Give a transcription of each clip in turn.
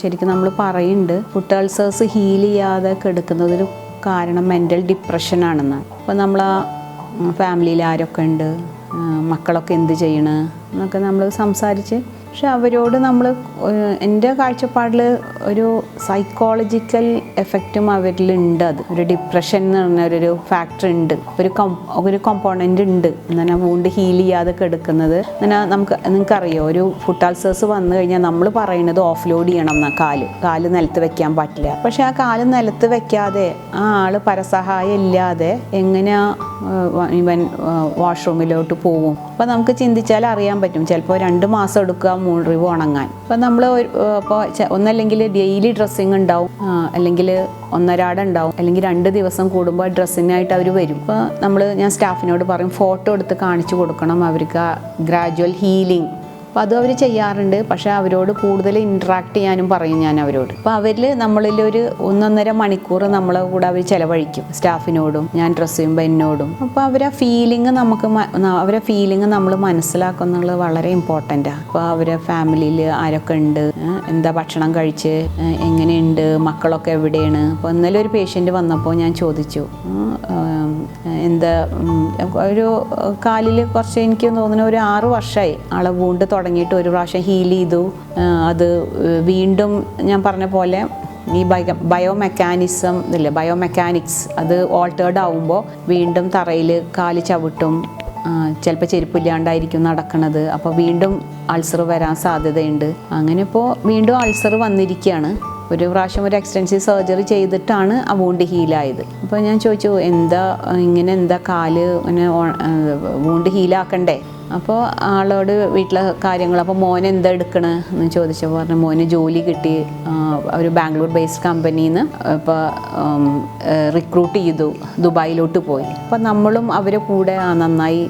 ശരിക്കും നമ്മൾ പറയുന്നുണ്ട് ഫുഡ് അൾസേഴ്സ് ഹീൽ ചെയ്യാതെ കിടക്കുന്നതൊരു കാരണം മെൻ്റൽ ഡിപ്രഷനാണെന്ന്. അപ്പോൾ നമ്മൾ ഫാമിലിയിൽ ആരൊക്കെ ഉണ്ട്, മക്കളൊക്കെ എന്ത് ചെയ്യണ് എന്നൊക്കെ നമ്മൾ സംസാരിച്ച്, പക്ഷെ അവരോട് നമ്മൾ എൻ്റെ കാഴ്ചപ്പാടിൽ ഒരു സൈക്കോളജിക്കൽ എഫക്റ്റും അവരിലുണ്ട്. അത് ഒരു ഡിപ്രഷൻ എന്ന് പറഞ്ഞൊരു ഫാക്ടർ ഉണ്ട്, ഒരു കോമ്പോണൻ്റ് ഉണ്ട്. എന്നാൽ വൂണ്ട് ഹീൽ ചെയ്യാതെ കിടക്കുന്നത് എന്നാൽ നിങ്ങൾക്കറിയോ, ഒരു ഫുഡ് അൾസേഴ്സ് വന്നു കഴിഞ്ഞാൽ നമ്മൾ പറയുന്നത് ഓഫ് ലോഡ് ചെയ്യണം എന്നാൽ കാല് നിലത്ത് വെക്കാൻ പറ്റില്ല. പക്ഷെ ആ കാല് നിലത്ത് വെക്കാതെ ആ ആൾ പരസഹായം ഇല്ലാതെ എങ്ങനെയാ ഇവൻ വാഷ്റൂമിലോട്ട് പോവും? അപ്പോൾ നമുക്ക് ചിന്തിച്ചാൽ അറിയാൻ പറ്റും. ചിലപ്പോൾ 2 മാസം എടുക്കുക മുറിവ് ഉണങ്ങാൻ. അപ്പോൾ നമ്മൾ അപ്പോൾ ഒന്നല്ലെങ്കിൽ ഡെയിലി ഡ്രസ്സിങ് ഉണ്ടാവും, അല്ലെങ്കിൽ ഒന്നരാടം ഉണ്ടാവും, അല്ലെങ്കിൽ 2 ദിവസം കൂടുമ്പോൾ ഡ്രസ്സിനായിട്ട് അവർ വരും. അപ്പോൾ ഞാൻ സ്റ്റാഫിനോട് പറയും ഫോട്ടോ എടുത്ത് കാണിച്ചു കൊടുക്കണം അവർക്ക് ഗ്രാജുവൽ ഹീലിംഗ്. അപ്പോൾ അതും അവർ ചെയ്യാറുണ്ട്. പക്ഷേ അവരോട് കൂടുതൽ ഇൻട്രാക്ട് ചെയ്യാനും പറയും ഞാൻ അവരോട്. അപ്പോൾ അവരിൽ നമ്മളിലൊരു 1.5 മണിക്കൂർ നമ്മളെ കൂടെ അവർ ചിലവഴിക്കും, സ്റ്റാഫിനോടും ഞാൻ ഡ്രസ്സ് ചെയ്യുമ്പോൾ എന്നോടും. അപ്പോൾ അവരെ ഫീലിംഗ് നമ്മൾ മനസ്സിലാക്കുന്നുള്ളത് വളരെ ഇമ്പോർട്ടൻ്റാണ്. അപ്പോൾ അവരെ ഫാമിലിയിൽ ആരൊക്കെ ഉണ്ട്, എന്താ ഭക്ഷണം കഴിച്ച്, എങ്ങനെയുണ്ട്, മക്കളൊക്കെ എവിടെയാണ്. അപ്പോൾ ഇന്നലെ ഒരു പേഷ്യൻ്റ് വന്നപ്പോൾ ഞാൻ ചോദിച്ചു, എന്താ ഒരു കാലിൽ കുറച്ച് എനിക്ക് തോന്നുന്നു ഒരു 6 വർഷമായി ആളെ വൂണ്ട് തുടങ്ങിയിട്ട്. ഒരു പ്രാവശ്യം ഹീൽ ചെയ്തു, അത് വീണ്ടും ഞാൻ പറഞ്ഞ പോലെ ഈ ബയോമെക്കാനിക്സ് അത് ഓൾട്ടേർഡ് ആവുമ്പോൾ വീണ്ടും തറയിൽ കാല് ചവിട്ടും, ചിലപ്പോൾ ചെരുപ്പില്ലാണ്ടായിരിക്കും നടക്കണത്. അപ്പോൾ വീണ്ടും അൾസർ വരാൻ സാധ്യതയുണ്ട്. അങ്ങനെ ഇപ്പോൾ വീണ്ടും അൾസർ വന്നിരിക്കുകയാണ്. ഒരു പ്രാവശ്യം ഒരു എക്സ്റ്റൻസീവ് സർജറി ചെയ്തിട്ടാണ് ആ വൂണ്ട് ഹീലായത്. അപ്പോൾ ഞാൻ ചോദിച്ചു, എന്താ കാല് ഇങ്ങനെ വൂണ്ട് ഹീലാക്കണ്ടേ? അപ്പോൾ ആളോട് വീട്ടിലെ കാര്യങ്ങൾ, അപ്പോൾ മോനെ എന്താ എടുക്കണേ എന്ന് ചോദിച്ചപ്പോൾ പറഞ്ഞു മോന് ജോലി കിട്ടി, ഒരു ബാംഗ്ലൂർ ബേസ്ഡ് കമ്പനിയിൽ നിന്ന് ഇപ്പോൾ റിക്രൂട്ട് ചെയ്തു, ദുബായിലോട്ട് പോയി. അപ്പോൾ നമ്മളും അവരെ കൂടെ നന്നായി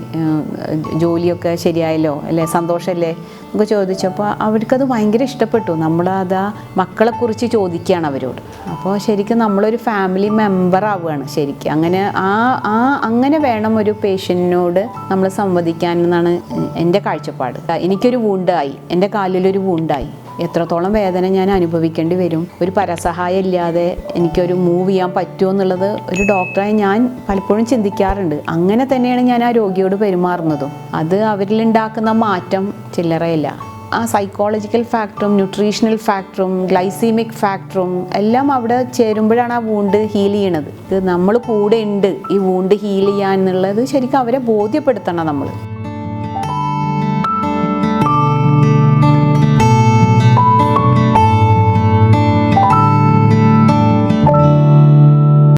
ജോലിയൊക്കെ ശരിയായല്ലോ അല്ലേ, സന്തോഷമല്ലേ നമുക്ക് ചോദിച്ചപ്പോൾ അവർക്കത് ഭയങ്കര ഇഷ്ടപ്പെട്ടു. നമ്മളത് മക്കളെക്കുറിച്ച് ചോദിക്കുകയാണ് അവരോട്. അപ്പോൾ ശരിക്കും നമ്മളൊരു ഫാമിലി മെമ്പർ ആവുകയാണ് ശരിക്കും. അങ്ങനെ വേണം ഒരു പേഷ്യൻറ്റിനോട് നമ്മൾ സംവദിക്കാൻ എന്നാണ് എൻ്റെ കാഴ്ചപ്പാട്. എനിക്കൊരു വൂണ്ടായി, എൻ്റെ കാലിലൊരു വൂണ്ടായി, എത്രത്തോളം വേദന ഞാൻ അനുഭവിക്കേണ്ടി വരും, ഒരു പരസഹായം ഇല്ലാതെ എനിക്കൊരു മൂവ് ചെയ്യാൻ പറ്റുമോ എന്നുള്ളത് ഒരു ഡോക്ടറായി ഞാൻ പലപ്പോഴും ചിന്തിക്കാറുണ്ട്. അങ്ങനെ തന്നെയാണ് ഞാൻ ആ രോഗിയോട് പെരുമാറുന്നതും. അത് അവരിലുണ്ടാക്കുന്ന മാറ്റം ചില്ലറയില്ല. ആ സൈക്കോളജിക്കൽ ഫാക്ടറും ന്യൂട്രീഷണൽ ഫാക്ടറും ഗ്ലൈസീമിക് ഫാക്ടറും എല്ലാം അവിടെ ചേരുമ്പോഴാണ് ആ വൂണ്ട് ഹീൽ ചെയ്യണത്. ഇത് നമ്മൾ കൂടെ ഉണ്ട് ഈ വൂണ്ട് ഹീൽ ചെയ്യാൻ എന്നുള്ളത് ശരിക്കും അവരെ ബോധ്യപ്പെടുത്തണം നമ്മൾ.